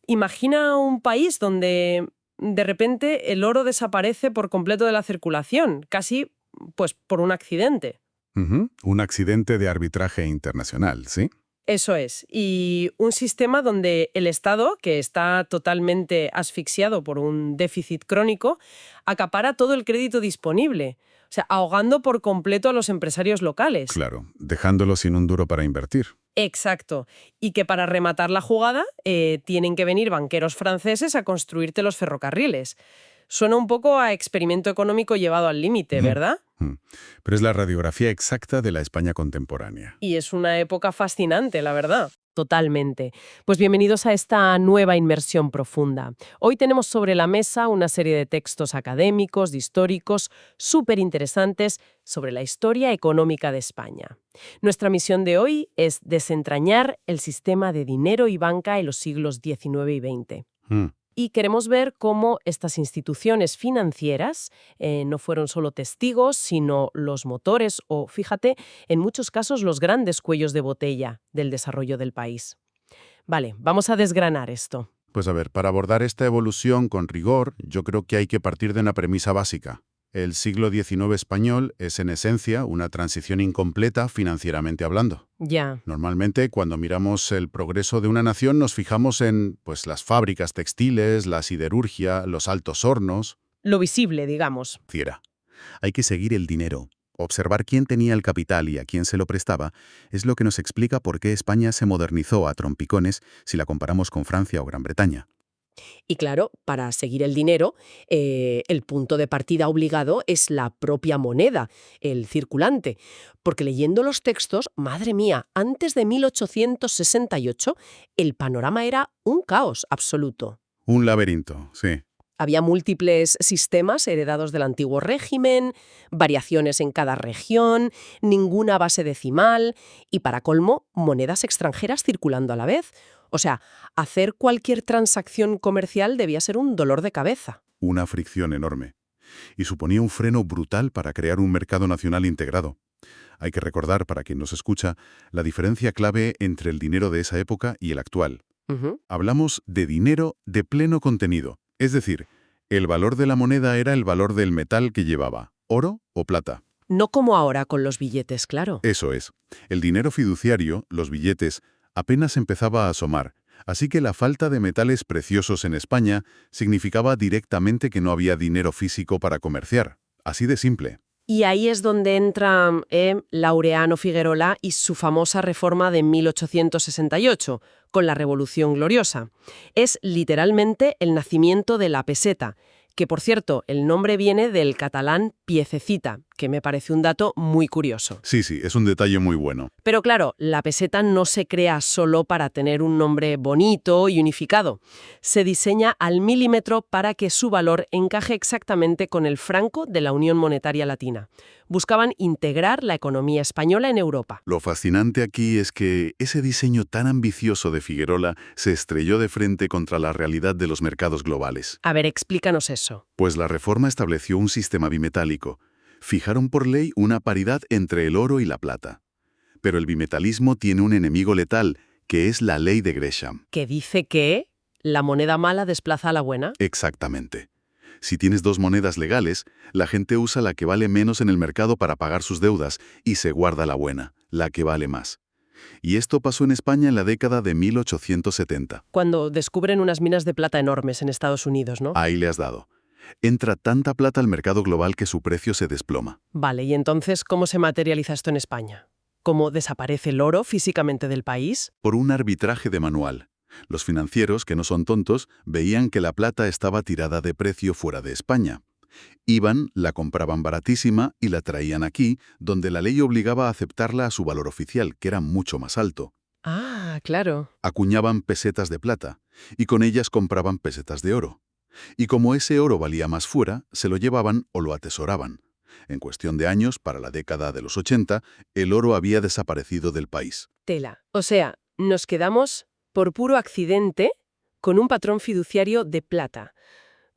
Imagina un país donde de repente el oro desaparece por completo de la circulación, casi pues por un accidente. Ujú, un accidente de arbitraje internacional, ¿sí? Eso es. Y un sistema donde el Estado, que está totalmente asfixiado por un déficit crónico, acapara todo el crédito disponible, o sea, ahogando por completo a los empresarios locales. Claro, dejándolo sin un duro para invertir. Exacto. Y que para rematar la jugada tienen que venir banqueros franceses a construirte los ferrocarriles. Suena un poco a experimento económico llevado al límite, Ujú, ¿verdad? ujú. Pero es la radiografía exacta de la España contemporánea. Y es una época fascinante, la verdad. Totalmente. Pues bienvenidos a esta nueva inmersión profunda. Hoy tenemos sobre la mesa una serie de textos académicos, históricos, súper interesantes sobre la historia económica de España. Nuestra misión de hoy es desentrañar el sistema de dinero y banca en los siglos XIX y XX. Mm, Y queremos ver cómo estas instituciones financieras no fueron solo testigos, sino los motores o, fíjate, en muchos casos los grandes cuellos de botella del desarrollo del país. Vale, vamos a desgranar esto. Pues a ver, para abordar esta evolución con rigor, yo creo que hay que partir de una premisa básica. El siglo XIX español es en esencia una transición incompleta financieramente hablando. Ya, Normalmente, cuando miramos el progreso de una nación, nos fijamos en pues, las fábricas textiles, la siderurgia, los altos hornos, lo visible, digamos. etc. Hay que seguir el dinero. Observar quién tenía el capital y a quién se lo prestaba es lo que nos explica por qué España se modernizó a trompicones si la comparamos con Francia o Gran Bretaña. Y claro, para seguir el dinero, el punto de partida obligado es la propia moneda, el circulante. Porque leyendo los textos, madre mía, antes de 1868, el panorama era un caos absoluto. Un laberinto, sí. Había múltiples sistemas heredados del antiguo régimen, variaciones en cada región, ninguna base decimal y, para colmo, monedas extranjeras circulando a la vez. O sea, hacer cualquier transacción comercial debía ser un dolor de cabeza. Una fricción enorme. Y suponía un freno brutal para crear un mercado nacional integrado. Hay que recordar, para quien nos escucha, la diferencia clave entre el dinero de esa época y el actual. Ujú. Hablamos de dinero de pleno contenido, es decir, el valor de la moneda era el valor del metal que llevaba, oro o plata. No como ahora con los billetes, claro. Eso es. El dinero fiduciario, los billetes, apenas empezaba a asomar, así que la falta de metales preciosos en España significaba directamente que no había dinero físico para comerciar. Así de simple. Y ahí es donde entra Laureano Figuerola y su famosa reforma de 1868, con la Revolución Gloriosa. Es literalmente el nacimiento de la peseta, que por cierto, el nombre viene del catalán piececita, que me parece un dato muy curioso. Sí, es un detalle muy bueno. Pero claro, la peseta no se crea solo para tener un nombre bonito y unificado. Se diseña al milímetro para que su valor encaje exactamente con el franco de la Unión Monetaria Latina. Buscaban integrar la economía española en Europa. Lo fascinante aquí es que ese diseño tan ambicioso de Figuerola se estrelló de frente contra la realidad de los mercados globales. A ver, explícanos eso. Pues la reforma estableció un sistema bimetálico. Fijaron por ley una paridad entre el oro y la plata. Pero el bimetalismo tiene un enemigo letal, que es la ley de Gresham. Que dice que la moneda mala desplaza a la buena. Exactamente. Si tienes dos monedas legales, la gente usa la que vale menos en el mercado para pagar sus deudas y se guarda la buena, la que vale más. Y esto pasó en España en la década de 1870. Cuando descubren unas minas de plata enormes en Estados Unidos, ¿no? Ahí le has dado. Entra tanta plata al mercado global que su precio se desploma. Vale, ¿y entonces cómo se materializa esto en España? ¿Cómo desaparece el oro físicamente del país? Por un arbitraje de manual. Los financieros, que no son tontos, veían que la plata estaba tirada de precio fuera de España. Iban, la compraban baratísima y la traían aquí, donde la ley obligaba a aceptarla a su valor oficial, que era mucho más alto. Ah, claro. Acuñaban pesetas de plata, y con ellas compraban pesetas de oro. Y como ese oro valía más fuera, se lo llevaban o lo atesoraban. En cuestión de años, para la década de los 80, el oro había desaparecido del país. Tela. O sea, nos quedamos, por puro accidente, con un patrón fiduciario de plata.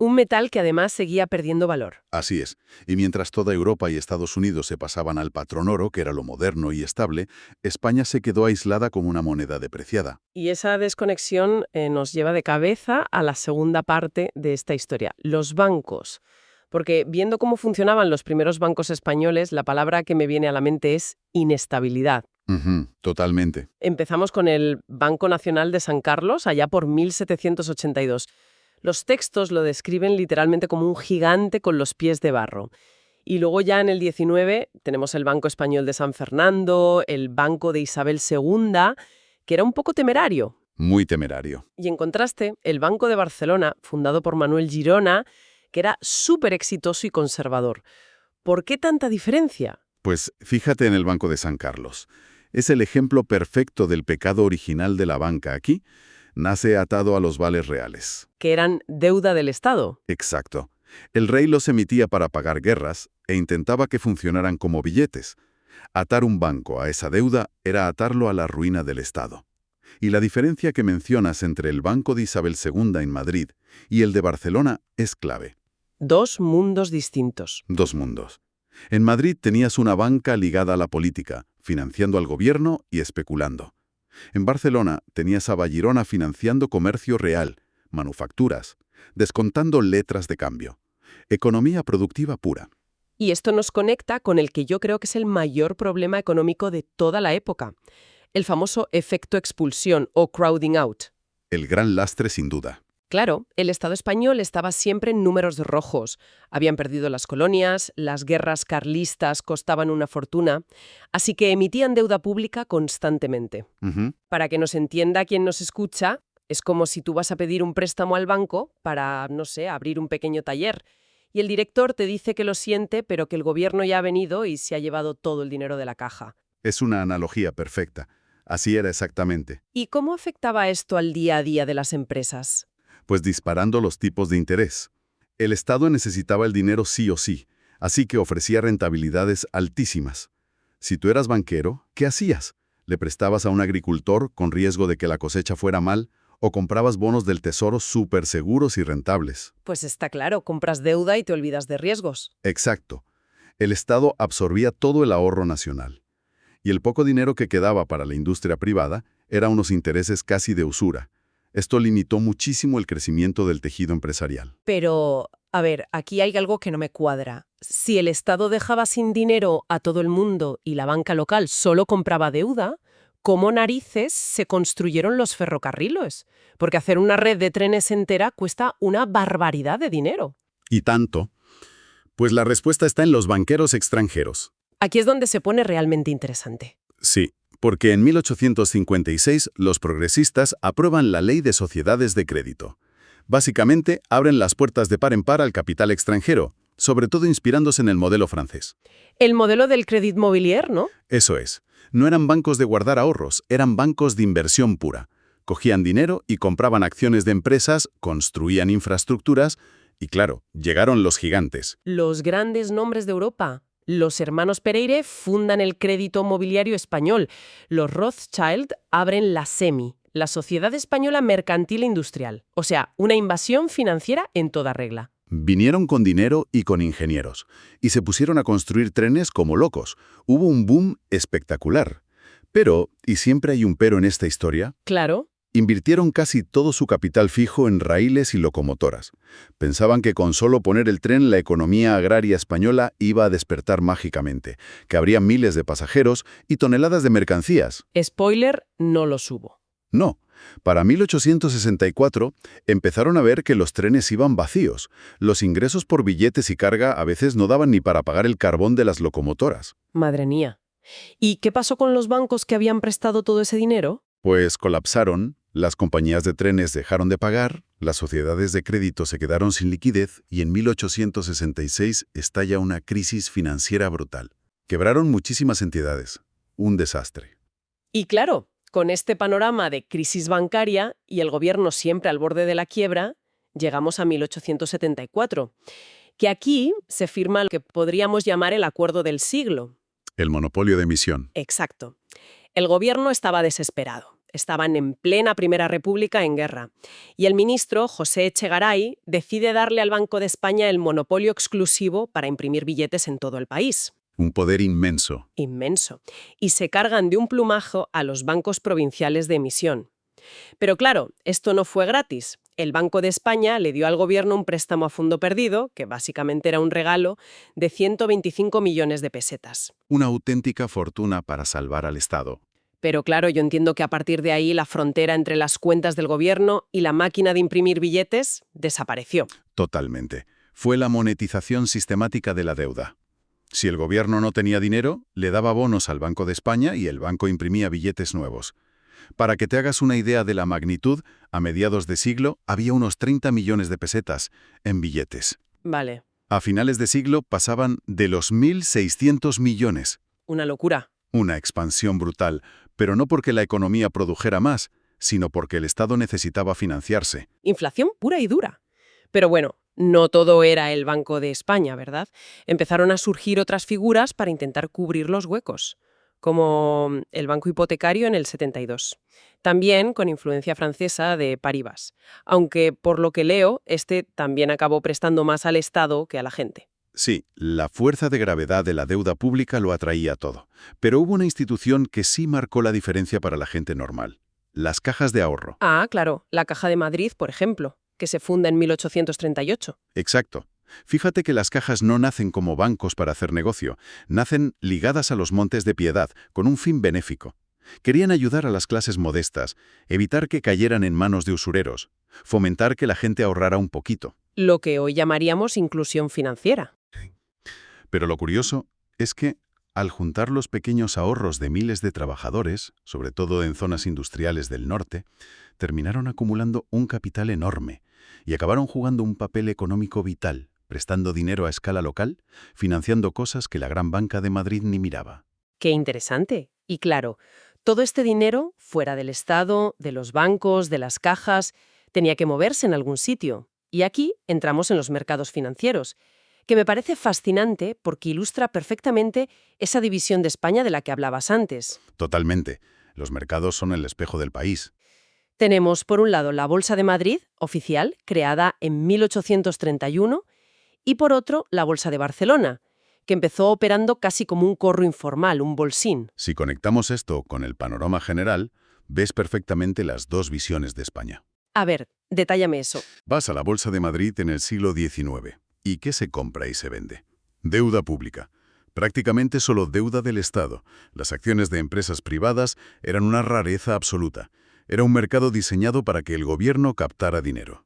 Un metal que además seguía perdiendo valor. Así es. Y mientras toda Europa y Estados Unidos se pasaban al patrón oro, que era lo moderno y estable, España se quedó aislada como una moneda depreciada. Y esa desconexión nos lleva de cabeza a la segunda parte de esta historia, los bancos. Porque viendo cómo funcionaban los primeros bancos españoles, la palabra que me viene a la mente es inestabilidad. Ujú, totalmente. Empezamos con el Banco Nacional de San Carlos, allá por 1782. Los textos lo describen literalmente como un gigante con los pies de barro. Y luego ya en el 19 tenemos el Banco Español de San Fernando, el Banco de Isabel II, que era un poco temerario. Muy temerario. Y en contraste, el Banco de Barcelona, fundado por Manuel Girona, que era súper exitoso y conservador. ¿Por qué tanta diferencia? Pues fíjate en el Banco de San Carlos. Es el ejemplo perfecto del pecado original de la banca aquí. Nace atado a los vales reales. Que eran deuda del Estado. Exacto. El rey los emitía para pagar guerras e intentaba que funcionaran como billetes. Atar un banco a esa deuda era atarlo a la ruina del Estado. Y la diferencia que mencionas entre el Banco de Isabel II en Madrid y el de Barcelona es clave. Dos mundos distintos. Dos mundos. En Madrid tenías una banca ligada a la política, financiando al gobierno y especulando. En Barcelona tenías a Vallirona financiando comercio real, manufacturas, descontando letras de cambio. Economía productiva pura. Y esto nos conecta con el que yo creo que es el mayor problema económico de toda la época. El famoso efecto expulsión o crowding out. El gran lastre sin duda. Claro, el Estado español estaba siempre en números rojos. Habían perdido las colonias, las guerras carlistas costaban una fortuna, así que emitían deuda pública constantemente. Ujú. Para que nos entienda quien nos escucha, es como si tú vas a pedir un préstamo al banco para, no sé, abrir un pequeño taller. Y el director te dice que lo siente, pero que el gobierno ya ha venido y se ha llevado todo el dinero de la caja. Es una analogía perfecta. Así era exactamente. ¿Y cómo afectaba esto al día a día de las empresas? Pues disparando los tipos de interés. El Estado necesitaba el dinero sí o sí, así que ofrecía rentabilidades altísimas. Si tú eras banquero, ¿qué hacías? ¿Le prestabas a un agricultor con riesgo de que la cosecha fuera mal o comprabas bonos del tesoro súper seguros y rentables? Pues está claro, compras deuda y te olvidas de riesgos. Exacto. El Estado absorbía todo el ahorro nacional. Y el poco dinero que quedaba para la industria privada era unos intereses casi de usura. Esto limitó muchísimo el crecimiento del tejido empresarial. Pero, a ver, aquí hay algo que no me cuadra. Si el Estado dejaba sin dinero a todo el mundo y la banca local solo compraba deuda, ¿cómo narices se construyeron los ferrocarriles? Porque hacer una red de trenes entera cuesta una barbaridad de dinero. ¿Y tanto? Pues la respuesta está en los banqueros extranjeros. Aquí es donde se pone realmente interesante. Sí, porque en 1856 los progresistas aprueban la Ley de Sociedades de Crédito. Básicamente, abren las puertas de par en par al capital extranjero, sobre todo inspirándose en el modelo francés. El modelo del Crédit Mobilier, ¿no? Eso es. No eran bancos de guardar ahorros, eran bancos de inversión pura. Cogían dinero y compraban acciones de empresas, construían infraestructuras y, claro, llegaron los gigantes. Los grandes nombres de Europa. Los hermanos Pereire fundan el crédito mobiliario español. Los Rothschild abren la SEMI, la Sociedad Española Mercantil e Industrial. O sea, una invasión financiera en toda regla. Vinieron con dinero y con ingenieros, y se pusieron a construir trenes como locos. Hubo un boom espectacular. Pero, y siempre hay un pero en esta historia, Claro. invirtieron casi todo su capital fijo en raíles y locomotoras. Pensaban que con solo poner el tren la economía agraria española iba a despertar mágicamente, que habría miles de pasajeros y toneladas de mercancías. Spoiler, no los hubo. No. Para 1864 empezaron a ver que los trenes iban vacíos. Los ingresos por billetes y carga a veces no daban ni para pagar el carbón de las locomotoras. Madre mía. ¿Y qué pasó con los bancos que habían prestado todo ese dinero? Pues colapsaron, las compañías de trenes dejaron de pagar, las sociedades de crédito se quedaron sin liquidez y en 1866 estalla una crisis financiera brutal. Quebraron muchísimas entidades. Un desastre. Y claro, con este panorama de crisis bancaria y el gobierno siempre al borde de la quiebra, llegamos a 1874, que aquí se firma lo que podríamos llamar el acuerdo del siglo. El monopolio de emisión. Exacto. El gobierno estaba desesperado. estaban en plena Primera República en guerra. Y el ministro, José Echegaray, decide darle al Banco de España el monopolio exclusivo para imprimir billetes en todo el país. Un poder inmenso. Inmenso. Y se cargan de un plumazo a los bancos provinciales de emisión. Pero claro, esto no fue gratis. El Banco de España le dio al gobierno un préstamo a fondo perdido, que básicamente era un regalo, de 125 millones de pesetas. Una auténtica fortuna para salvar al Estado. Pero claro, yo entiendo que a partir de ahí la frontera entre las cuentas del gobierno y la máquina de imprimir billetes desapareció. Totalmente. Fue la monetización sistemática de la deuda. Si el gobierno no tenía dinero, le daba bonos al Banco de España y el banco imprimía billetes nuevos. Para que te hagas una idea de la magnitud, a mediados de siglo había unos 30 millones de pesetas en billetes. Vale, A finales de siglo pasaban de los 1.600 millones. una locura. Una expansión brutal, pero no porque la economía produjera más, sino porque el Estado necesitaba financiarse. Inflación pura y dura. Pero bueno, no todo era el Banco de España, ¿verdad? Empezaron a surgir otras figuras para intentar cubrir los huecos, como el Banco Hipotecario en el 72. También con influencia francesa de Paribas, aunque por lo que leo, este también acabó prestando más al Estado que a la gente. Sí, la fuerza de gravedad de la deuda pública lo atraía todo, pero hubo una institución que sí marcó la diferencia para la gente normal: las cajas de ahorro. Ah, claro, la Caja de Madrid, por ejemplo, que se funda en 1838. Exacto. Fíjate que las cajas no nacen como bancos para hacer negocio, nacen ligadas a los Montes de Piedad, con un fin benéfico. Querían ayudar a las clases modestas, evitar que cayeran en manos de usureros, fomentar que la gente ahorrara un poquito. Lo que hoy llamaríamos inclusión financiera. Pero lo curioso es que, al juntar los pequeños ahorros de miles de trabajadores, sobre todo en zonas industriales del norte, terminaron acumulando un capital enorme y acabaron jugando un papel económico vital, prestando dinero a escala local, financiando cosas que la gran banca de Madrid ni miraba. Qué interesante. Y claro, todo este dinero, fuera del Estado, de los bancos, de las cajas, tenía que moverse en algún sitio. Y aquí entramos en los mercados financieros, que me parece fascinante porque ilustra perfectamente esa división de España de la que hablabas antes. Totalmente. Los mercados son el espejo del país. Tenemos, por un lado, la Bolsa de Madrid, oficial, creada en 1831, y por otro, la Bolsa de Barcelona, que empezó operando casi como un corro informal, un bolsín. Si conectamos esto con el panorama general, ves perfectamente las dos visiones de España. A ver, detállame eso. Vas a la Bolsa de Madrid en el siglo XIX. ¿Y qué se compra y se vende? Deuda pública. Prácticamente solo deuda del Estado. Las acciones de empresas privadas eran una rareza absoluta. Era un mercado diseñado para que el gobierno captara dinero.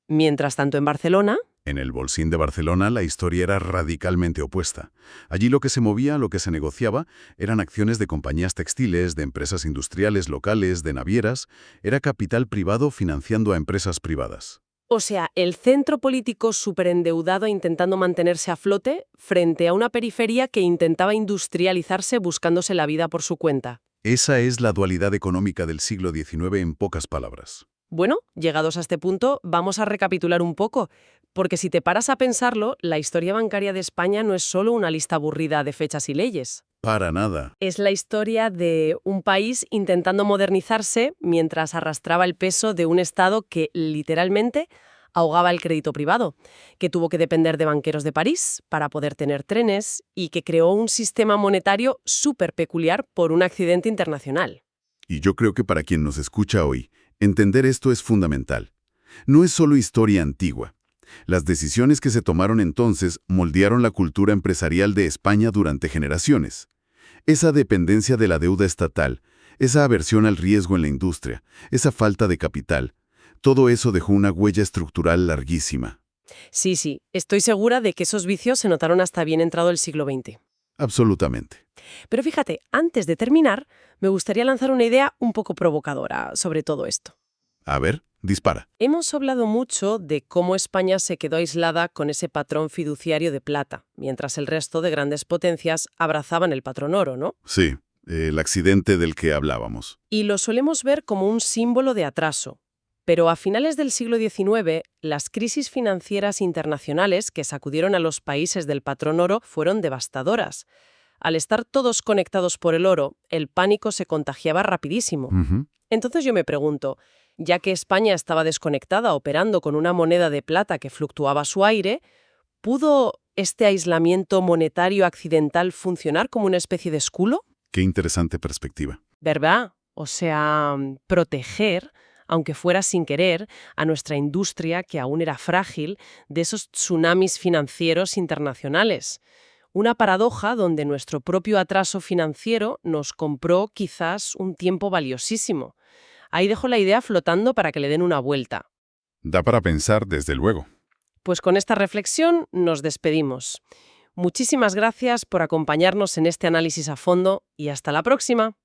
Mientras tanto, en Barcelona, En el Bolsín de Barcelona la historia era radicalmente opuesta. Allí lo que se movía, lo que se negociaba, eran acciones de compañías textiles, de empresas industriales locales, de navieras. Era capital privado financiando a empresas privadas. o sea, el centro político superendeudado intentando mantenerse a flote frente a una periferia que intentaba industrializarse buscándose la vida por su cuenta. Esa es la dualidad económica del siglo XIX en pocas palabras. Bueno, llegados a este punto, vamos a recapitular un poco, porque si te paras a pensarlo, la historia bancaria de España no es solo una lista aburrida de fechas y leyes. Para nada. Es la historia de un país intentando modernizarse mientras arrastraba el peso de un Estado que, literalmente, ahogaba el crédito privado, que tuvo que depender de banqueros de París para poder tener trenes y que creó un sistema monetario súper peculiar por un accidente internacional. Y yo creo que para quien nos escucha hoy, entender esto es fundamental. No es solo historia antigua. Las decisiones que se tomaron entonces moldearon la cultura empresarial de España durante generaciones. Esa dependencia de la deuda estatal, esa aversión al riesgo en la industria, esa falta de capital, todo eso dejó una huella estructural larguísima. Sí, estoy segura de que esos vicios se notaron hasta bien entrado el siglo XX. Absolutamente. Pero fíjate, antes de terminar, me gustaría lanzar una idea un poco provocadora sobre todo esto. A ver, dispara. Hemos hablado mucho de cómo España se quedó aislada con ese patrón fiduciario de plata, mientras el resto de grandes potencias abrazaban el patrón oro, ¿no? Sí, el accidente del que hablábamos. Y lo solemos ver como un símbolo de atraso. Pero a finales del siglo XIX, las crisis financieras internacionales que sacudieron a los países del patrón oro fueron devastadoras. Al estar todos conectados por el oro, el pánico se contagiaba rapidísimo. Ujú. Entonces yo me pregunto, ya que España estaba desconectada operando con una moneda de plata que fluctuaba a su aire, ¿pudo este aislamiento monetario accidental funcionar como una especie de escudo? Qué interesante perspectiva. ¿Verdad? O sea, proteger, aunque fuera sin querer, a nuestra industria, que aún era frágil, de esos tsunamis financieros internacionales. Una paradoja donde nuestro propio atraso financiero nos compró quizás un tiempo valiosísimo. Ahí dejo la idea flotando para que le den una vuelta. Da para pensar, desde luego. Pues con esta reflexión nos despedimos. Muchísimas gracias por acompañarnos en este análisis a fondo y hasta la próxima.